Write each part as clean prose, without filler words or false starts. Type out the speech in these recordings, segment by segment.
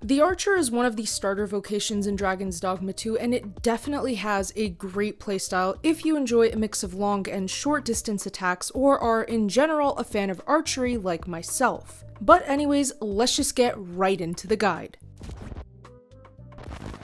The Archer is one of the starter vocations in Dragon's Dogma 2, and it definitely has a great playstyle if you enjoy a mix of long and short distance attacks or are in general a fan of archery like myself. But anyways, let's just get right into the guide.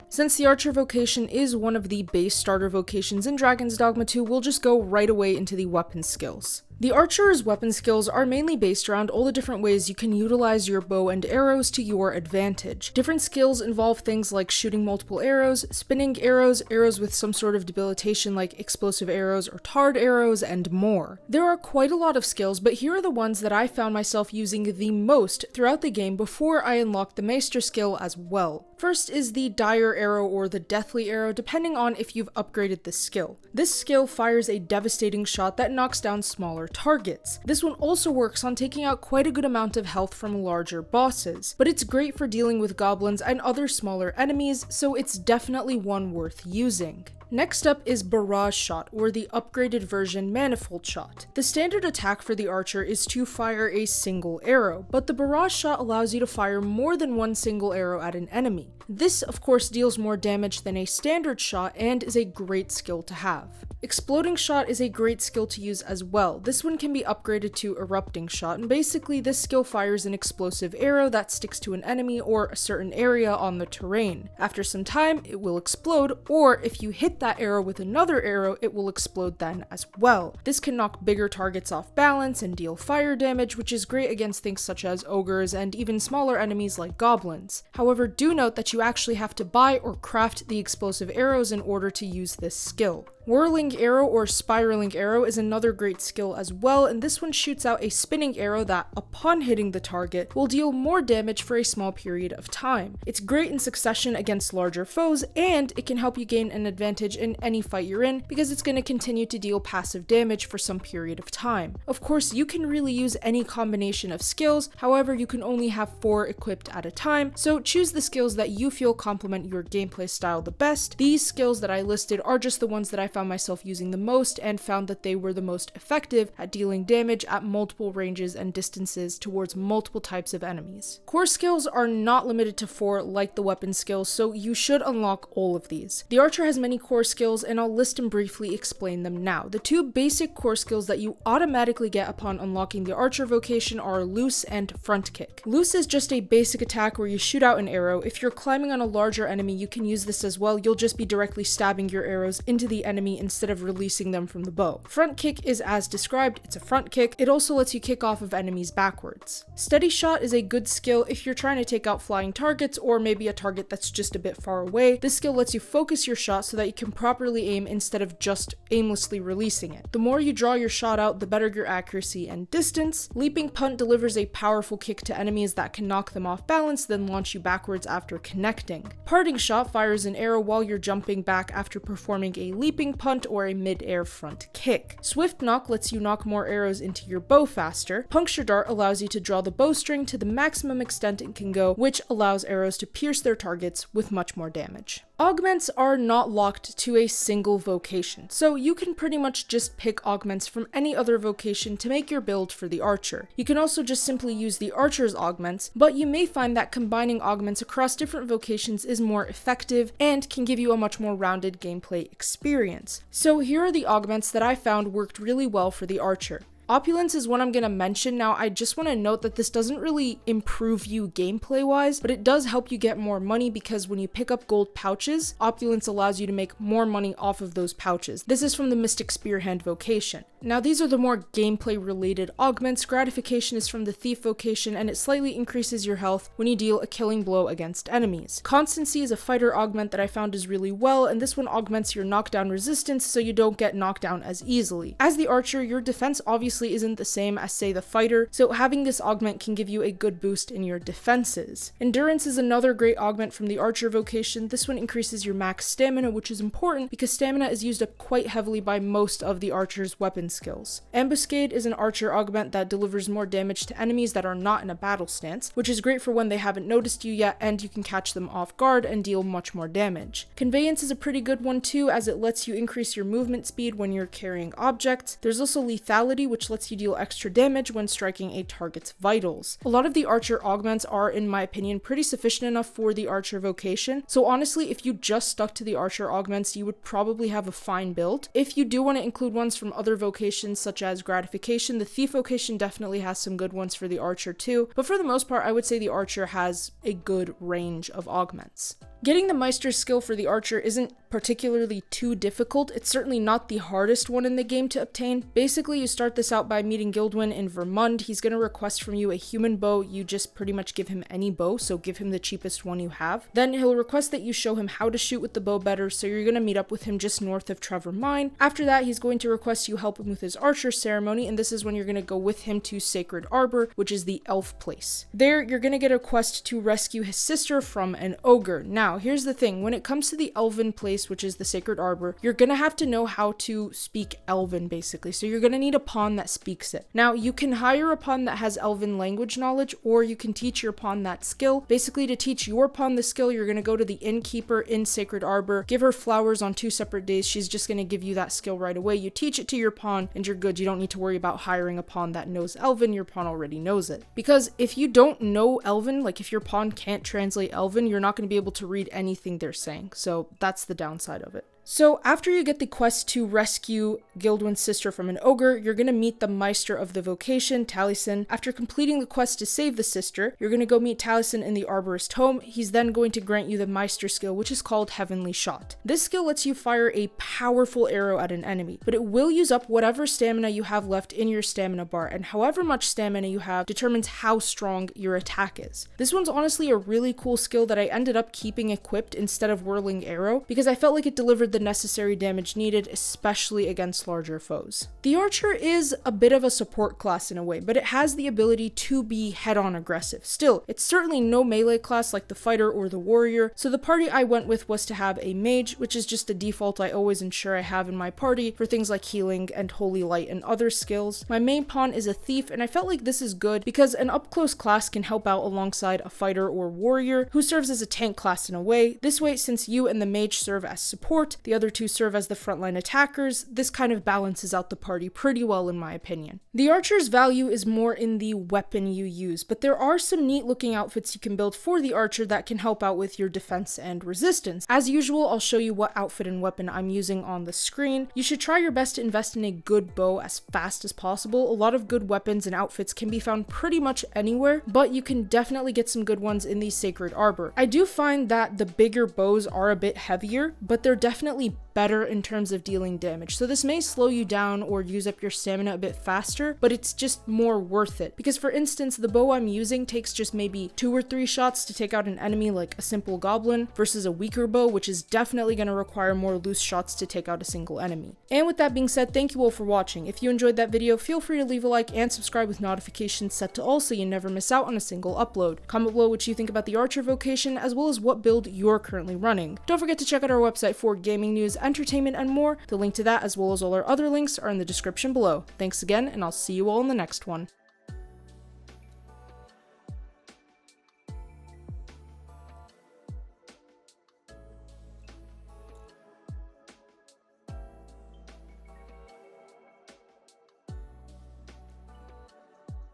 Since the Archer vocation is one of the base starter vocations in Dragon's Dogma 2, we'll just go right away into the weapon skills. The Archer's weapon skills are mainly based around all the different ways you can utilize your bow and arrows to your advantage. Different skills involve things like shooting multiple arrows, spinning arrows, arrows with some sort of debilitation like explosive arrows or tarred arrows, and more. There are quite a lot of skills, but here are the ones that I found myself using the most throughout the game before I unlocked the Maister Skill as well. First is the dire arrow or the deathly arrow, depending on if you've upgraded this skill. This skill fires a devastating shot that knocks down smaller targets. This one also works on taking out quite a good amount of health from larger bosses, but it's great for dealing with goblins and other smaller enemies, so it's definitely one worth using. Next up is Barrage Shot, or the upgraded version Manifold Shot. The standard attack for the Archer is to fire a single arrow, but the Barrage Shot allows you to fire more than one single arrow at an enemy. This, of course, deals more damage than a standard shot and is a great skill to have. Exploding Shot is a great skill to use as well. This one can be upgraded to Erupting Shot, and basically this skill fires an explosive arrow that sticks to an enemy or a certain area on the terrain. After some time, it will explode, or if you hit that arrow with another arrow, it will explode then as well. This can knock bigger targets off balance and deal fire damage, which is great against things such as ogres and even smaller enemies like goblins. However, do note that you actually have to buy or craft the explosive arrows in order to use this skill. Whirling Arrow or Spiraling Arrow is another great skill as well, and this one shoots out a spinning arrow that, upon hitting the target, will deal more damage for a small period of time. It's great in succession against larger foes, and it can help you gain an advantage in any fight you're in because it's going to continue to deal passive damage for some period of time. Of course, you can really use any combination of skills, however, you can only have 4 equipped at a time, so choose the skills that you feel complement your gameplay style the best. These skills that I listed are just the ones that I found myself using the most and found that they were the most effective at dealing damage at multiple ranges and distances towards multiple types of enemies. Core skills are not limited to 4 like the weapon skills, so you should unlock all of these. The Archer has many core skills, and I'll list and briefly explain them now. The 2 basic core skills that you automatically get upon unlocking the Archer vocation are Loose and Front Kick. Loose is just a basic attack where you shoot out an arrow. If you're climbing on a larger enemy, you can use this as well. You'll just be directly stabbing your arrows into the enemy instead of releasing them from the bow. Front Kick is as described, it's a front kick. It also lets you kick off of enemies backwards. Steady Shot is a good skill if you're trying to take out flying targets or maybe a target that's just a bit far away. This skill lets you focus your shot so that you can properly aim instead of just aimlessly releasing it. The more you draw your shot out, the better your accuracy and distance. Leaping Punt delivers a powerful kick to enemies that can knock them off balance, then launch you backwards after connecting. Parting Shot fires an arrow while you're jumping back after performing a leaping punt or a mid-air front kick. Swift Knock lets you knock more arrows into your bow faster. Puncture Dart allows you to draw the bowstring to the maximum extent it can go, which allows arrows to pierce their targets with much more damage. Augments are not locked to a single vocation, so you can pretty much just pick augments from any other vocation to make your build for the Archer. You can also just simply use the Archer's augments, but you may find that combining augments across different vocations is more effective and can give you a much more rounded gameplay experience. So here are the augments that I found worked really well for the Archer. Opulence is one I'm going to mention now. I just want to note that this doesn't really improve you gameplay wise, but it does help you get more money because when you pick up gold pouches, Opulence allows you to make more money off of those pouches. This is from the Mystic Spearhand vocation. Now these are the more gameplay related augments. Gratification is from the Thief vocation, and it slightly increases your health when you deal a killing blow against enemies. Constancy is a fighter augment that I found is really well, and this one augments your knockdown resistance so you don't get knocked down as easily. As the Archer, your defense obviously isn't the same as, say, the fighter, so having this augment can give you a good boost in your defenses. Endurance is another great augment from the Archer vocation. This one increases your max stamina, which is important because stamina is used up quite heavily by most of the Archer's weapon skills. Ambuscade is an Archer augment that delivers more damage to enemies that are not in a battle stance, which is great for when they haven't noticed you yet and you can catch them off guard and deal much more damage. Conveyance is a pretty good one too, as it lets you increase your movement speed when you're carrying objects. There's also Lethality, which which lets you deal extra damage when striking a target's vitals. A lot of the archer augments are, in my opinion, pretty sufficient enough for the archer vocation, so honestly, if you just stuck to the archer augments, you would probably have a fine build. If you do want to include ones from other vocations such as gratification, the thief vocation definitely has some good ones for the archer too, but for the most part I would say the archer has a good range of augments. Getting the Maister skill for the archer isn't particularly too difficult. It's certainly not the hardest one in the game to obtain. Basically, you start this out by meeting Guildwyn in Vermund. He's going to request from you a human bow. You just pretty much give him any bow, so give him the cheapest one you have. Then he'll request that you show him how to shoot with the bow better, so you're going to meet up with him just north of Trevor Mine. After that, he's going to request you help him with his archer ceremony, and this is when you're going to go with him to Sacred Arbor, which is the elf place. There, you're going to get a quest to rescue his sister from an ogre. Now, here's the thing. When it comes to the elven place, which is the Sacred Arbor, you're gonna have to know how to speak elven, basically. So you're gonna need a pawn that speaks it. Now, you can hire a pawn that has elven language knowledge, or you can teach your pawn that skill. Basically, to teach your pawn the skill, you're gonna go to the innkeeper in Sacred Arbor, give her flowers on 2 separate days. She's just gonna give you that skill right away. You teach it to your pawn, and you're good. You don't need to worry about hiring a pawn that knows elven. Your pawn already knows it. Because if you don't know elven, like if your pawn can't translate elven, you're not gonna be able to read anything they're saying, so that's the downside of it. So after you get the quest to rescue Guildwyn's sister from an ogre, you're going to meet the Maister of the vocation, Taliesin. After completing the quest to save the sister, you're going to go meet Taliesin in the Arborist home. He's then going to grant you the Maister skill, which is called Heavenly Shot. This skill lets you fire a powerful arrow at an enemy, but it will use up whatever stamina you have left in your stamina bar, and however much stamina you have determines how strong your attack is. This one's honestly a really cool skill that I ended up keeping equipped instead of Whirling Arrow, because I felt like it delivered the necessary damage needed, especially against larger foes. The archer is a bit of a support class in a way, but it has the ability to be head-on aggressive. Still, it's certainly no melee class like the fighter or the warrior, so the party I went with was to have a mage, which is just a default I always ensure I have in my party for things like healing and holy light and other skills. My main pawn is a thief, and I felt like this is good because an up-close class can help out alongside a fighter or warrior who serves as a tank class in a way. This way, since you and the mage serve as support, the other two serve as the frontline attackers, this kind of balances out the party pretty well in my opinion. The archer's value is more in the weapon you use, but there are some neat looking outfits you can build for the archer that can help out with your defense and resistance. As usual, I'll show you what outfit and weapon I'm using on the screen. You should try your best to invest in a good bow as fast as possible. A lot of good weapons and outfits can be found pretty much anywhere, but you can definitely get some good ones in the Sacred Arbor. I do find that the bigger bows are a bit heavier, but they're definitely better in terms of dealing damage. So this may slow you down or use up your stamina a bit faster, but it's just more worth it. Because for instance, the bow I'm using takes just maybe 2 or 3 shots to take out an enemy like a simple goblin versus a weaker bow, which is definitely going to require more loose shots to take out a single enemy. And with that being said, thank you all for watching. If you enjoyed that video, feel free to leave a like and subscribe with notifications set to all so you never miss out on a single upload. Comment below what you think about the archer vocation as well as what build you're currently running. Don't forget to check out our website for gaming news, entertainment, and more. The link to that as well as all our other links are in the description below. Thanks again, and I'll see you all in the next one.